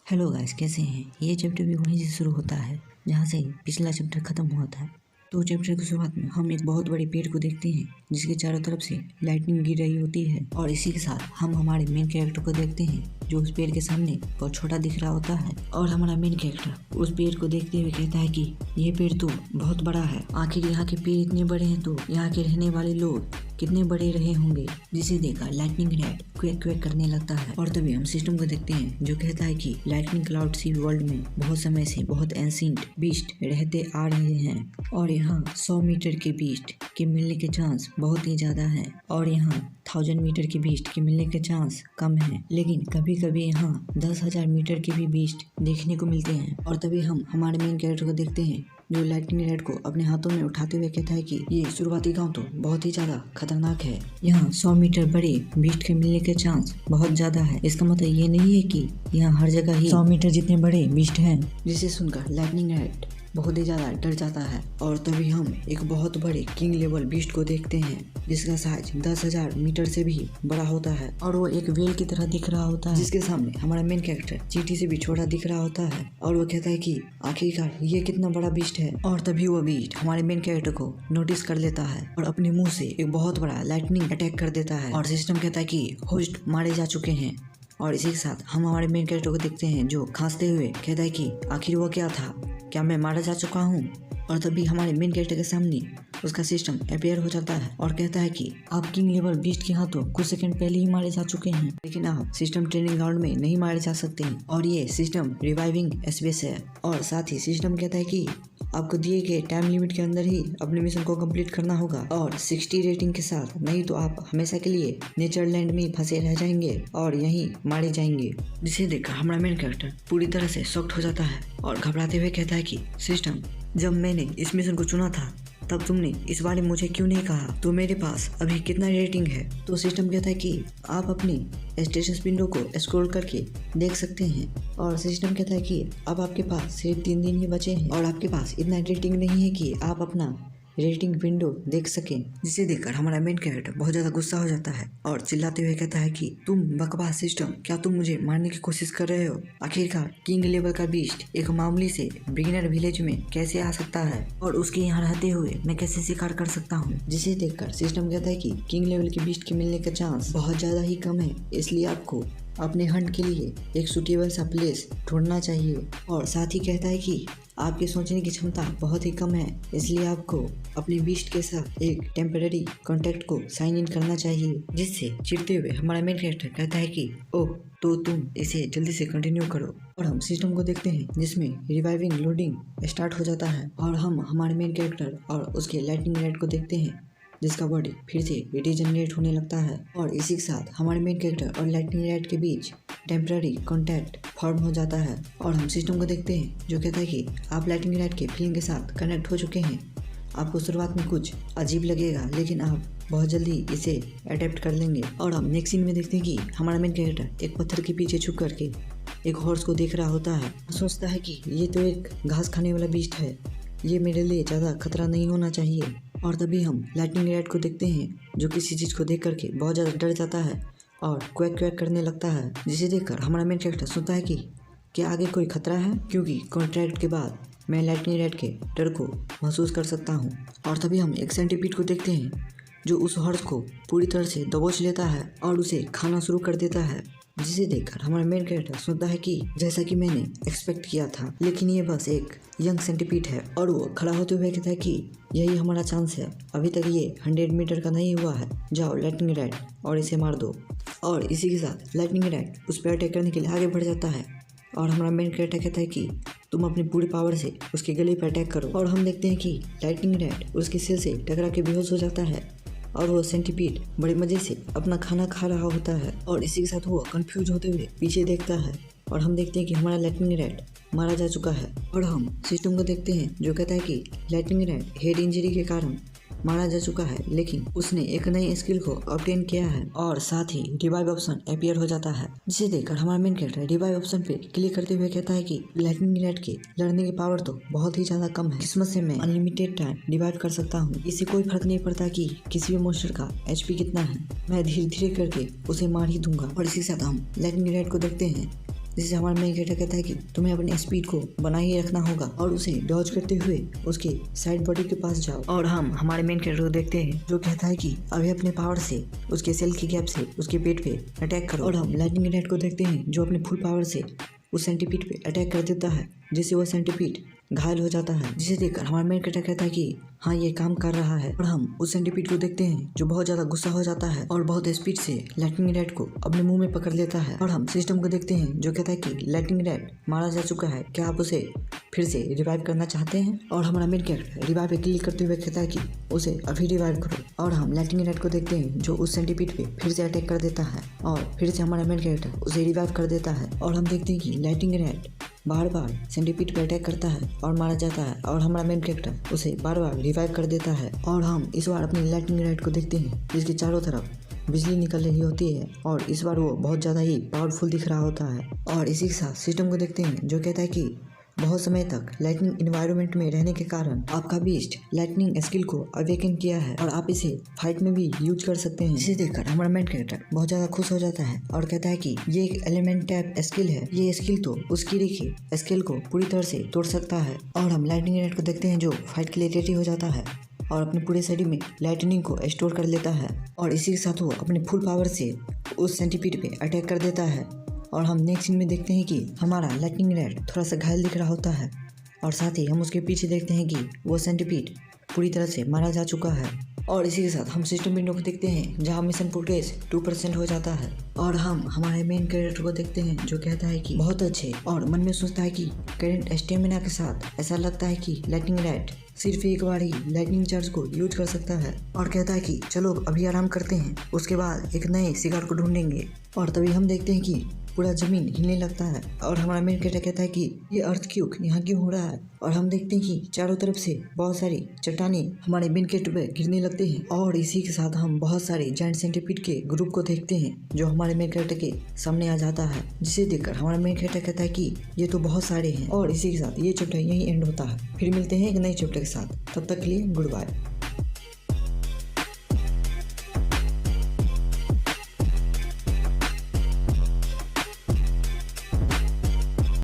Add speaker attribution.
Speaker 1: Hello guys, कैसे हैं। ये चैप्टर भी वहीं से शुरू होता है जहाँ से पिछला चैप्टर खत्म हुआ था। तो चैप्टर की शुरुआत में हम एक बहुत बड़े पेड़ को देखते हैं जिसके चारों तरफ से लाइटनिंग गिर रही होती है और इसी के साथ हम हमारे मेन कैरेक्टर को देखते हैं जो उस पेड़ के सामने बहुत छोटा दिख रहा होता है। और हमारा मेन कैरेक्टर उस पेड़ को देखते हुए कहता है कि ये पेड़ तो बहुत बड़ा है, आखिर यहाँ के पेड़ इतने बड़े हैं तो यहाँ के रहने वाले लोग कितने बड़े रहे होंगे। जिसे देखकर लाइटनिंग रैट क्वेक क्वेक करने लगता है। और तभी हम सिस्टम को देखते हैं जो कहता है कि लाइटनिंग क्लाउड सी वर्ल्ड में बहुत समय से बहुत एंशिएंट बीस्ट रहते आ रहे हैं और यहाँ 100 मीटर के बीस्ट के मिलने के चांस बहुत ही ज्यादा है और यहाँ 1000 मीटर के बीस्ट के मिलने के चांस कम है, लेकिन कभी कभी यहाँ 10,000 मीटर के भी बीस्ट देखने को मिलते हैं। और तभी हम हमारे मेन कैरेक्टर को देखते हैं जो लाइटनिंग रैट को अपने हाथों में उठाते हुए कहता है कि ये शुरुआती गांव तो बहुत ही ज्यादा खतरनाक है, यहाँ 100 मीटर बड़े बीस्ट के मिलने के चांस बहुत ज्यादा है। इसका मतलब ये नहीं है कि यहाँ हर जगह ही 100 मीटर जितने बड़े बीस्ट हैं। जिसे सुनकर लाइटनिंग रैट बहुत ही ज्यादा डर जाता है। और तभी हम एक बहुत बड़े किंग लेवल बीस्ट को देखते हैं जिसका साइज 10,000 मीटर से भी बड़ा होता है और वो एक व्हेल की तरह दिख रहा होता है जिसके सामने हमारा मेन कैरेक्टर चींटी से भी छोटा दिख रहा होता है। और वो कहता है कि आखिरकार ये कितना बड़ा बीस्ट है। और तभी वो बीस्ट हमारे मेन कैरेक्टर को नोटिस कर लेता है और अपने मुंह से एक बहुत बड़ा लाइटनिंग अटैक कर देता है। और सिस्टम कहता है कि होस्ट मारे जा चुके हैं। और इसी के साथ हम हमारे मेन कैरेक्टर को देखते हैं जो खांसते हुए कहता है कि आखिर वो क्या था, क्या मैं मारा जा चुका हूँ। और तभी हमारे मेन कैरेक्टर के सामने उसका सिस्टम अपीयर हो जाता है और कहता है कि आप किंग लेवल बीस्ट के हाथों कुछ सेकंड पहले ही मारे जा चुके हैं, लेकिन आप सिस्टम ट्रेनिंग ग्राउंड में नहीं मारे जा सकते हैं और ये सिस्टम रिवाइविंग स्पेस है। और साथ ही सिस्टम कहता है कि आपको दिए गए टाइम लिमिट के अंदर ही अपने मिशन को कंप्लीट करना होगा और 60 रेटिंग के साथ, नहीं तो आप हमेशा के लिए नेचरलैंड में फंसे रह जाएंगे और यहीं मारे जाएंगे। जिसे देखकर हमारा मेन कैरेक्टर पूरी तरह से शॉक्ड हो जाता है और घबराते हुए कहता है कि सिस्टम, जब मैंने इस मिशन को चुना था तब तुमने इस बारे में मुझे क्यों नहीं कहा, तो मेरे पास अभी कितना रेटिंग है। तो सिस्टम कहता है कि आप अपनी स्टेटस विंडो को स्क्रॉल करके देख सकते हैं। और सिस्टम कहता है कि अब आपके पास सिर्फ 3 दिन ही बचे हैं और आपके पास इतना रेटिंग नहीं है कि आप अपना रेटिंग विंडो देख सकें। जिसे देखकर हमारा मेन कैरेक्टर बहुत ज्यादा गुस्सा हो जाता है और चिल्लाते हुए कहता है कि तुम बकवास सिस्टम, क्या तुम मुझे मारने की कोशिश कर रहे हो। आखिरकार किंग लेवल का बीस्ट एक मामूली से बिगिनर विलेज में कैसे आ सकता है और उसके यहाँ रहते हुए मैं कैसे शिकार कर सकता हूँ। जिसे देखकर सिस्टम कहता है कि किंग लेवल के बीस्ट के मिलने का चांस बहुत ज्यादा ही कम है, इसलिए आपको अपने हंट के लिए एक सुटेबल सा प्लेस ढूंढना चाहिए। और साथ ही कहता है कि आपके सोचने की क्षमता बहुत ही कम है, इसलिए आपको अपने बीस्ट के साथ एक टेम्पररी कॉन्ट्रैक्ट को साइन इन करना चाहिए। जिससे चिढ़ते हुए हमारा मेन कैरेक्टर कहता है कि ओह, तो तुम इसे जल्दी से कंटिन्यू करो। और हम सिस्टम को देखते हैं जिसमें रिवाइविंग लोडिंग स्टार्ट हो जाता है और हम हमारे मेन कैरेक्टर और उसके लाइटनिंग रैट को देखते हैं जिसका बॉडी फिर से रीजनरेट होने लगता है। और इसी के साथ हमारे मेन कैरेक्टर और लाइटनिंग रैट के बीच टेम्पररी कॉन्टैक्ट फॉर्म हो जाता है। और हम सिस्टम को देखते हैं जो कहता है कि आप लाइटनिंग रैट के फीलिंग के साथ कनेक्ट हो चुके हैं। आपको शुरुआत में कुछ अजीब लगेगा, लेकिन आप बहुत जल्दी इसे अडेप्ट कर लेंगे। और हम नेक्स्ट सीन में देखते हैं कि हमारा मेन कैरेक्टर एक पत्थर के पीछे छुप करके एक हॉर्स को देख रहा होता है। सोचता है कि ये तो एक घास खाने वाला बीस्ट है, ये मेरे लिए ज़्यादा खतरा नहीं होना चाहिए। और तभी हम लाइटनिंग रैट को देखते हैं जो किसी चीज़ को देख करके बहुत ज़्यादा डर जाता है और क्वैक क्वैक करने लगता है। जिसे देखकर हमारा मेन कैरेक्टर सोचता है कि क्या आगे कोई खतरा है, क्योंकि कॉन्ट्रैक्ट के बाद मैं लाइटनिंग रैट के डर को महसूस कर सकता हूँ। और तभी हम एक सेंटीपीड को देखते हैं जो उस हॉर्स को पूरी तरह से दबोच लेता है और उसे खाना शुरू कर देता है। जिसे देखकर हमारा मेन कैरेक्टर सोचता है कि जैसा कि मैंने एक्सपेक्ट किया था, लेकिन ये बस एक यंग सेंटीपीड है। और वो खड़ा होते हुए कहता है कि यही हमारा चांस है, अभी तक ये 100 मीटर का नहीं हुआ है, जाओ लाइटनिंग रैट और इसे मार दो। और इसी के साथ लाइटनिंग रैट उस पर अटैक करने के लिए आगे बढ़ जाता है और हमारा मेन कैरेक्टर कहता है कि तुम अपनी पूरी पावर से उसके गले पर अटैक करो। और हम देखते हैं कि लाइटनिंग रैट उसके सिर से टकरा के बेहोश हो जाता है और वो सेंटीपीड बड़े मजे से अपना खाना खा रहा होता है। और इसी के साथ वो कंफ्यूज होते हुए पीछे देखता है और हम देखते हैं कि हमारा लाइटनिंग रैट मारा जा चुका है। और हम सिस्टम को देखते हैं जो कहता है कि लाइटनिंग रैट हेड इंजरी के कारण मारा जा चुका है, लेकिन उसने एक नई स्किल को ऑब्टेन किया है। और साथ ही रिवाइव ऑप्शन अपीयर हो जाता है। जिसे देखकर हमारा मेन कैरेक्टर रिवाइव ऑप्शन पे क्लिक करते हुए कहता है कि लाइटनिंग रैट के लड़ने की पावर तो बहुत ही ज्यादा कम है, किस्मत से मैं अनलिमिटेड टाइम रिवाइव कर सकता हूँ, इससे कोई फर्क नहीं पड़ता कि किसी भी मॉन्स्टर का HP कितना है, मैं धीरे धीरे करके उसे मार ही दूंगा। और इसी के साथ हम लाइटनिंग रैट को देखते हैं जिससे हमारा मेन कैरेक्टर कहता है कि तुम्हें अपनी स्पीड को बनाए रखना होगा और उसे डॉज करते हुए उसके साइड बॉडी के पास जाओ। और हम हमारे मेन कैरेक्टर को देखते हैं जो कहता है कि अभी अपने पावर से उसके सेल की गैप से उसके पेट पे अटैक करो। और हम लाइटनिंग रैट को देखते हैं जो अपने फुल पावर से उस सेंटीपीड पे अटैक कर देता है, जिससे वो सेंटीपीड घायल हो जाता है। जिसे देखकर हमारा मेन कैरेक्टर कहता है कि हाँ ये काम कर रहा है। और हम उस सेंटीपीड को देखते हैं जो बहुत ज्यादा गुस्सा हो जाता है और बहुत स्पीड से लाइटनिंग रैट को अपने मुंह में पकड़ लेता है। और हम सिस्टम को देखते हैं जो कहता है कि लाइटनिंग रैट मारा जा चुका है, क्या आप उसे फिर से रिवाइव करना चाहते हैं? और हमारा मेन कैरेक्टर रिवाइव पे क्लिक करते हुए कहता है कि उसे अभी रिवाइव करो। और हम लाइटनिंग रैट को देखते हैं जो उस सेंटीपीड पे फिर से अटैक कर देता है और फिर से हमारा मेन कैरेक्टर उसे रिवाइव कर देता है। और हम देखते हैं कि लाइटनिंग रैट बार बार सेंटीपीड पे अटैक करता है और मारा जाता है और हमारा मेन कैरेक्टर उसे बार बार रिवाइव कर देता है। और हम इस बार अपनी लाइटनिंग रैट को देखते हैं जिसके चारों तरफ बिजली निकल रही होती है और इस बार वो बहुत ज़्यादा ही पावरफुल दिख रहा होता है। और इसी के साथ सिस्टम को देखते हैं जो कहता है कि बहुत समय तक लाइटनिंग इन्वायरमेंट में रहने के कारण आपका बीस्ट लाइटनिंग स्किल को अवेकन किया है और आप इसे फाइट में भी यूज कर सकते हैं। इसे देखकर हमारा मेन कैरेक्टर बहुत ज्यादा खुश हो जाता है और कहता है कि ये एक एलिमेंट टाइप स्किल है, ये स्किल तो उस कीड़े के स्किल को पूरी तरह से तोड़ सकता है। और हम लाइटनिंग रैट को देखते हैं जो फाइट के लिए रेडी हो जाता है और अपने पूरे शरीर में लाइटनिंग को स्टोर कर लेता है और इसी के साथ वो अपने फुल पावर से उस सेंटीपीड पे अटैक कर देता है। और हम नेक्स्ट सीन में देखते हैं कि हमारा लाइटनिंग रैट थोड़ा सा घायल दिख रहा होता है और साथ ही हम उसके पीछे देखते हैं कि वो सेंटीपीड पूरी तरह से मारा जा चुका है। और इसी के साथ हम सिस्टम विंडो को देखते हैं जहां मिशन प्रोग्रेस 2% हो जाता है। और हम हमारे मेन कैरेक्टर को देखते हैं जो कहता है कि बहुत अच्छे, और मन में सोचता है कि करंट स्टेमिना के साथ ऐसा लगता है कि लाइटनिंग रैट सिर्फ एक बार ही लाइटनिंग चार्ज को यूज कर सकता है। और कहता है कि चलो अभी आराम करते हैं, उसके बाद एक नए शिकार को ढूंढेंगे। और तभी हम देखते हैं कि पूरा जमीन हिलने लगता है और हमारा मेन कैरेक्टर कहता है कि ये अर्थक्वेक यहाँ क्यों हो रहा है। और हम देखते हैं कि चारों तरफ से बहुत सारी चट्टानें हमारे मेन कैरेक्टर पे गिरने लगते हैं। और इसी के साथ हम बहुत सारे जायंट सेंटीपीड के ग्रुप को देखते हैं जो हमारे मेन कैरेक्टर के सामने आ जाता है, जिसे देखकर हमारा मेन कैरेक्टर कहता है कि ये तो बहुत सारे हैं। और इसी के साथ ये चैप्टर यहीं एंड होता है। फिर मिलते हैं एक नए चैप्टर के साथ, तब तक के लिए गुड बाय।